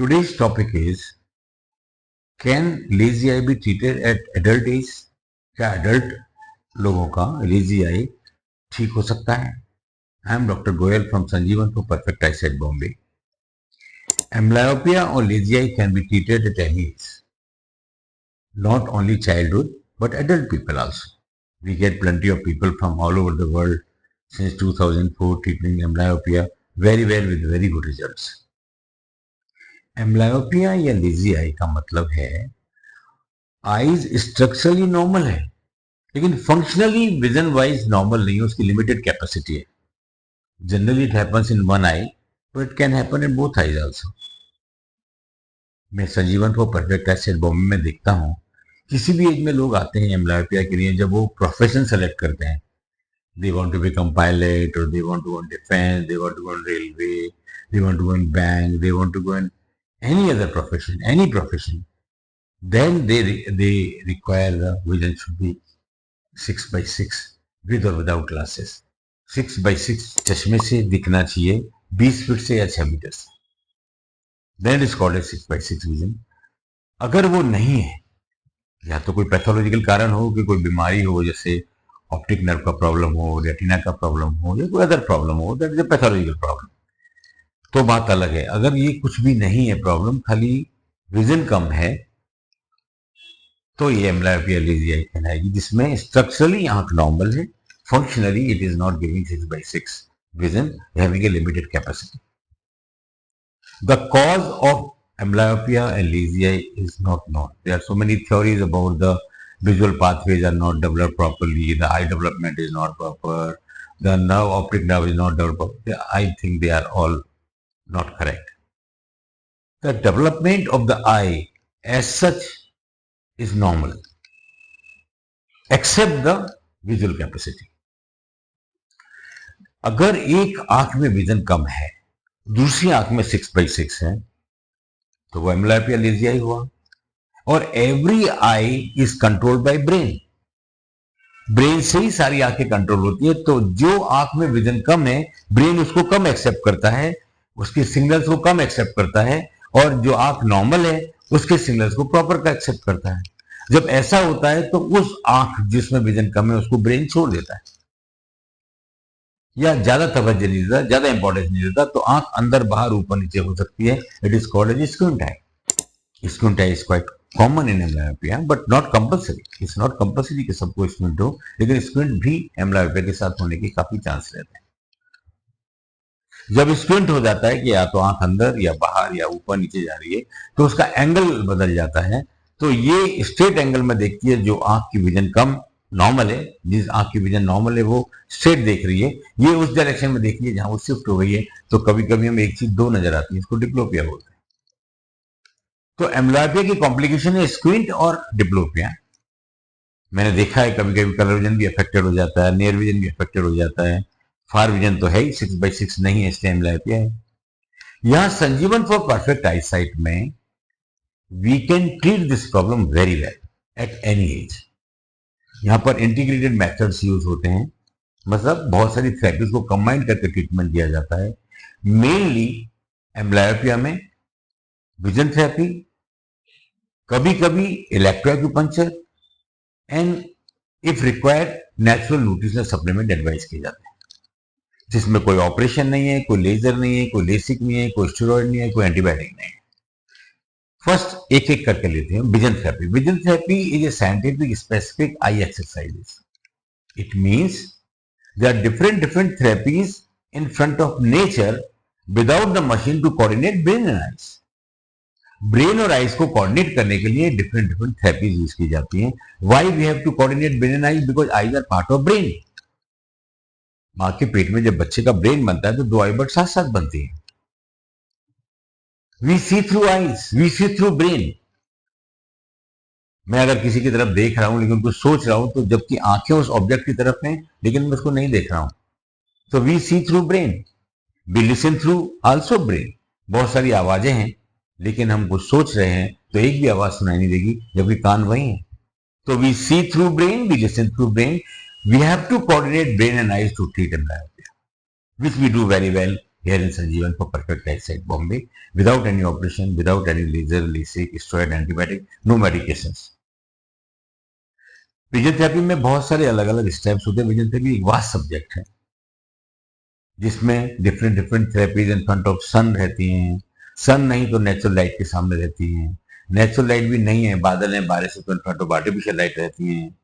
Today's topic is, can lazy eye be treated at adult age? क्या adult लोगों का lazy eye ठीक हो सकता है? I am Dr. Goyal from Sanjeevan for Perfect Eyesight, Bombay. Amblyopia or lazy eye can be treated at any age, not only childhood but adult people also. We get plenty of people from all over the world since 2004 treating amblyopia very well with very good results. Amblyopia या lazy I का मतलब है eyes structurally normal है लेकिन functionally vision wise normal नहीं है, उसकी limited capacity है. Generally it happens in one I but it can happen in both eyes also. मैं संजीवन फॉर परफेक्ट आईसाइट बॉम्बे में देखता हूँ किसी भी एज में लोग आते हैं एम्ब्लायोपिया के लिए. जब वो प्रोफेशन सेलेक्ट करते हैं, they want to become pilot or they want to go in defense, they want to go in railway, they want to go in bank, they want to go in any other profession, any profession, then they require the vision should be 6/6 with or without glasses. 6/6 चश्मे से दिखना चाहिए 20 feet से या 6 metre से. Then it is called as 6/6 vision. अगर वो नहीं है, या तो कोई पैथोलॉजिकल कारण हो कि कोई बीमारी हो, जैसे ऑप्टिक नर्व का प्रॉब्लम हो, रेटिना का प्रॉब्लम हो या कोई अदर प्रॉब्लम हो, that is a pathological problem, तो बात अलग है. अगर ये कुछ भी नहीं है प्रॉब्लम, खाली विजन कम है, तो ये एम्ब्लायोपिया लेजी आई कहलाएगी, जिसमें स्ट्रक्चरली आंख नॉर्मल है, functionally it is not giving 6/6 vision, having a limited capacity. The cause of amblyopia and lazy eye is not known. There are so many theories about the visual pathways are not developed properly, the eye development is not proper, the optic nerve is not developed. I think they are all not correct. The development of the eye as such is normal, except the visual capacity. अगर एक आंख में vision कम है, दूसरी आंख में 6/6 है, तो वो एम्ब्लायोपिया लेजी आई हुआ. और every I is controlled by brain. Brain से ही सारी आंखें कंट्रोल होती है. तो जो आंख में विजन कम है, ब्रेन उसको कम एक्सेप्ट करता है, उसके सिग्नल्स को कम एक्सेप्ट करता है, और जो आंख नॉर्मल है उसके सिग्नल्स को प्रॉपर का एक्सेप्ट करता है. जब ऐसा होता है तो उस आंख जिसमें विजन कम है उसको ब्रेन छोड़ देता है, या ज्यादा तवज्जो नहीं देता, ज्यादा इंपॉर्टेंस नहीं देता, तो आंख अंदर बाहर ऊपर नीचे हो सकती है. It is called as squint eye. Squint eye is quite common in amblyopia but not compulsory. It's not compulsory कि सबको स्क्विंट हो, लेकिन स्क्विंट भी एम्ब्लायोपिया के साथ होने के काफी चांस रहते हैं. जब स्क्विंट हो जाता है कि या तो आंख अंदर या बाहर या ऊपर नीचे जा रही है, तो उसका एंगल बदल जाता है. तो ये स्ट्रेट एंगल में देखती है. जो आंख की विजन कम नॉर्मल है, जिस आंख की विजन नॉर्मल है वो स्ट्रेट देख रही है, ये उस डायरेक्शन में देख रही है जहां वो शिफ्ट हो गई है. तो कभी कभी हमें एक चीज दो नजर आती है, इसको डिप्लोपिया बोलते हैं. तो एम्ब्लायोपिया की कॉम्प्लिकेशन है स्क्विंट और डिप्लोपिया. मैंने देखा है कभी कभी कलर विजन भी अफेक्टेड हो जाता है, नियर विजन भी अफेक्टेड हो जाता है. फार विजन तो है ही, 6/6 नहीं है, इसलिए एम्ब्लायोपिया है. यहां संजीवन फॉर परफेक्ट आईसाइट में we can treat this problem very well at any age. यहाँ पर इंटीग्रेटेड मेथड्स यूज होते हैं, मतलब बहुत सारी थेरेपीज को कंबाइन करके ट्रीटमेंट दिया जाता है. मेनली एम्ब्लायोपिया में विजन थेरेपी, कभी कभी electroacupuncture, and if required natural nutritional supplement advice किए जाते हैं, जिसमें कोई ऑपरेशन नहीं है, कोई लेजर नहीं है, कोई लेसिक नहीं है, कोई स्टेरॉइड नहीं है, कोई एंटीबायोटिक नहीं है. फर्स्ट एक एक करके लेते हैं. Vision therapy. Vision therapy is a scientific specific eye exercises. It means there are different therapies in front of nature without the machine to coordinate brain and eyes. Brain और eyes को coordinate करने के लिए different therapies use की जाती हैं. Why we have to coordinate brain and eyes? Because eyes are part of brain. मां के पेट में जब बच्चे का ब्रेन बनता है तो दो आई बट साथ साथ बनती है. We see through eyes, we see through brain. मैं अगर किसी की तरफ देख रहा हूं लेकिन कुछ सोच रहा हूं, तो जबकि आंखें उस ऑब्जेक्ट की तरफ हैं लेकिन मैं उसको नहीं देख रहा हूं. तो we see through brain, we listen through also brain. बहुत सारी आवाजें हैं लेकिन हम कुछ सोच रहे हैं तो एक भी आवाज सुनाई नहीं देगी, जबकि कान वही है. तो we see through brain, we listen through brain. We have to coordinate brain and eyes to treat amblyopia, which we do very well here in Sanjeevan for Perfect Eyesight, Bombay, without any operation, without any laser, LASIK, steroid, antibiotic, no medications. Vision therapy में बहुत सारे अलग अलग steps होते हैं. Vision therapy एक vast subject है जिसमें different different therapies in front of sun रहती हैं. सन नहीं तो नेचुरल लाइट के सामने रहती हैं. नेचुरल लाइट भी नहीं है, बादल है, बारिश है, तो in front of artificial light रहती हैं.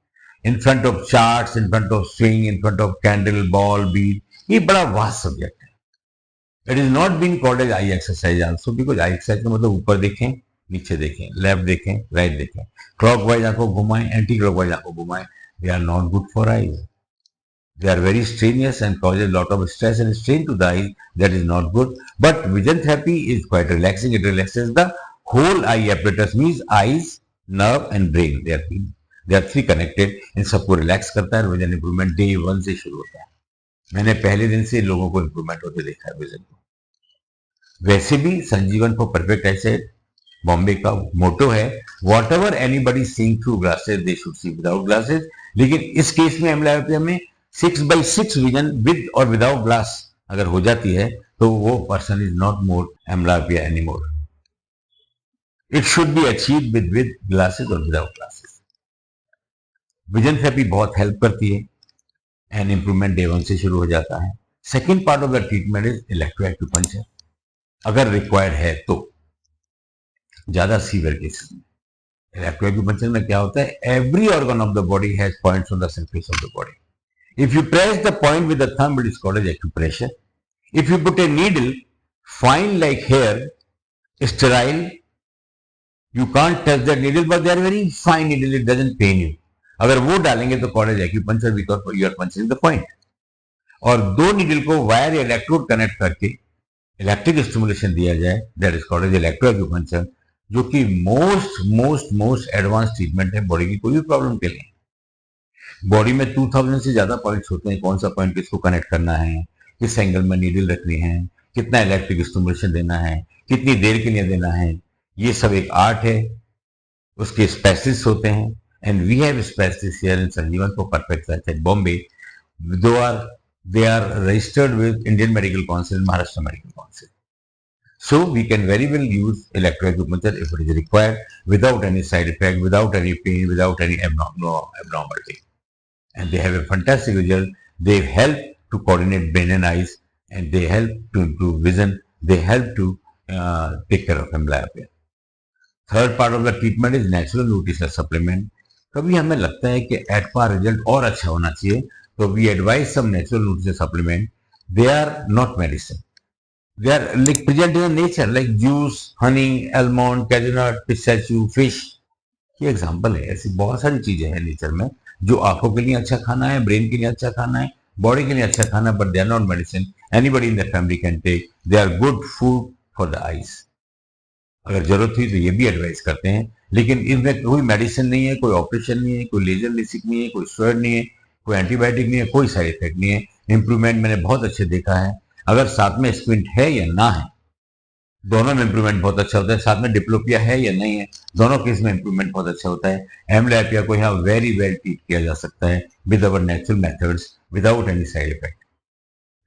In front of charts, in front of swing, in front of candle, ball, beat. ये बड़ा वास्ट सब्जेक्ट है. It is not been called as eye exercise also, because eye exercise का मतलब ऊपर देखें, नीचे देखें, लेफ्ट देखें, राइट देखें, क्लॉकवाइज आंखों घुमाएं, एंटी क्लॉकवाइज आंखों घुमाएं. They are not good for eyes. They are very strenuous and cause a lot of stress and strain to the eyes. That is not good. But vision therapy is quite relaxing. It relaxes the whole eye apparatus, means eyes, nerve and brain. They are three connected. इन सबको relax करता है. Vision improvement day 1 से शुरू होता है. मैंने पहले दिन से लोगों को इंप्रूवमेंट होते देखा है विजन को. वैसे भी संजीवन फॉर परफेक्ट आईसाइट बॉम्बे का मोटो है what ever anybody seeing through glasses they should see without glasses. लेकिन इस केस में एम्ब्लायोपिया में 6/6 विजन विद और विदाउट ग्लास अगर हो जाती है तो वो person is not more amblyopia anymore. It should be achieve with glasses और विदाउट ग्लासेस. विजन थेरेपी बहुत हेल्प करती है एंड इंप्रूवमेंट डे 1 से शुरू हो जाता है. Second part of the treatment is electro acupuncture अगर रिक्वायर्ड है तो. ज्यादा सीवियर केसेस में इलेक्ट्रो एक्यूपंक्चर में क्या होता है, every organ of the body has points on the surface of the body. If you press the point with the thumb, it is called as acupressure. If you put a needle, fine like hair, sterile, you can't touch that needle, but they are very fine needle, it doesn't pain you. अगर वो डालेंगे तो called as acupuncture because you are punching the point. और दो needle को wire या electrode connect करके electric stimulation दिया जाए, that is called as electro acupuncture, जो कि मोस्ट एडवांस ट्रीटमेंट है बॉडी की कोई भी प्रॉब्लम के लिए. बॉडी में 2000 से ज्यादा पॉइंट्स होते हैं. कौन सा पॉइंट किसको कनेक्ट करना है, किस एंगल में नीडल रखनी है, कितना इलेक्ट्रिक स्टिमुलेशन देना है, कितनी देर के लिए देना है, ये सब एक आर्ट है. उसके स्पेशलिस्ट होते हैं and we have specialist here in Sanjeevan for perfect eyesight Bombay. They are registered with Indian Medical Council, Maharashtra Medical Council. So we can very well use electroacupuncture if it is required, without any side effect, without any pain, without any abnormality. And they have a fantastic result. They help to coordinate brain and eyes, and they help to improve vision. They help to take care of amblyopia. Third part of the treatment is natural nutritional supplement. कभी हमें लगता है कि एडपा result और अच्छा होना चाहिए, तो we advise some natural nutrition supplement. They are not medicine. They are like present in nature, like juice, honey, almond, cashew nut, pistachio, fish. ये एग्जाम्पल है. ऐसी बहुत सारी चीजें हैं नेचर में जो आंखों के लिए अच्छा खाना है, ब्रेन के लिए अच्छा खाना है, बॉडी के लिए अच्छा खाना, but they are not medicine. Anybody in the family can take. They are good food for the eyes. अगर जरूरत हुई तो ये भी एडवाइस करते हैं, लेकिन इसमें कोई मेडिसिन नहीं है, कोई ऑपरेशन नहीं है, कोई लेजर लेसिक नहीं है, कोई स्टेरॉइड नहीं है, कोई एंटीबायोटिक नहीं है, कोई साइड इफेक्ट नहीं है. इंप्रूवमेंट मैंने बहुत अच्छे देखा है. अगर साथ में स्क्विंट है या ना है, दोनों में इंप्रूवमेंट बहुत अच्छा होता है. साथ में डिप्लोपिया है या नहीं है, दोनों केस में इंप्रूवमेंट बहुत अच्छा होता है. एम्ब्लायोपिया को यहाँ वेरी वेल ट्रीट किया जा सकता है with our natural methods without any side effect.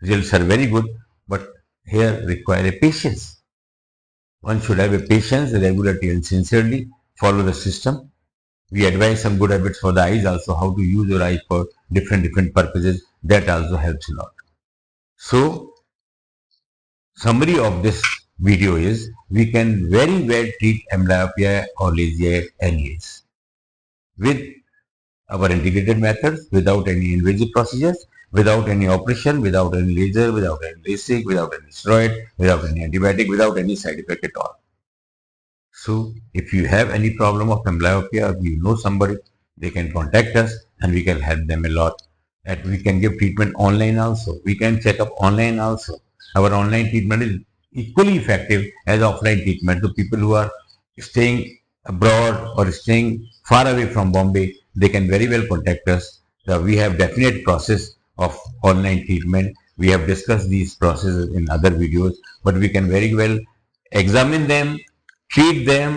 Results are very good, but here require a patience. One should have a patience, regularity and sincerely follow the system. We advise some good habits for the eyes also, how to use your eyes for different purposes. That also helps a lot. So, summary of this video is, we can very well treat amblyopia or lazy eye at any age with our integrated methods, without any invasive procedures, without any operation, without any laser, without any LASIK, without any steroid, without any antibiotic, without any side effect at all. So, if you have any problem of amblyopia, or you know somebody, they can contact us and we can help them a lot. And we can give treatment online also. We can check up online also. Our online treatment is equally effective as offline treatment. So, people who are staying abroad or staying far away from Bombay, they can very well contact us. So, we have definite process of online treatment. We have discussed these processes in other videos, but we can very well examine them, treat them,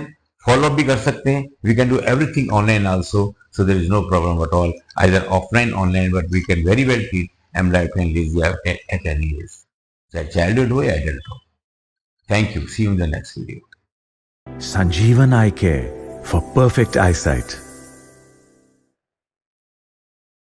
follow up भी कर सकते हैं. We can do everything online also, so there is no problem at all, either offline, online, but we can very well treat amblyopia and lazy eye at any age. चाहे childhood हो या adult हो। Thank you, see you in the next video. Sanjeevan Eye Care for perfect eyesight.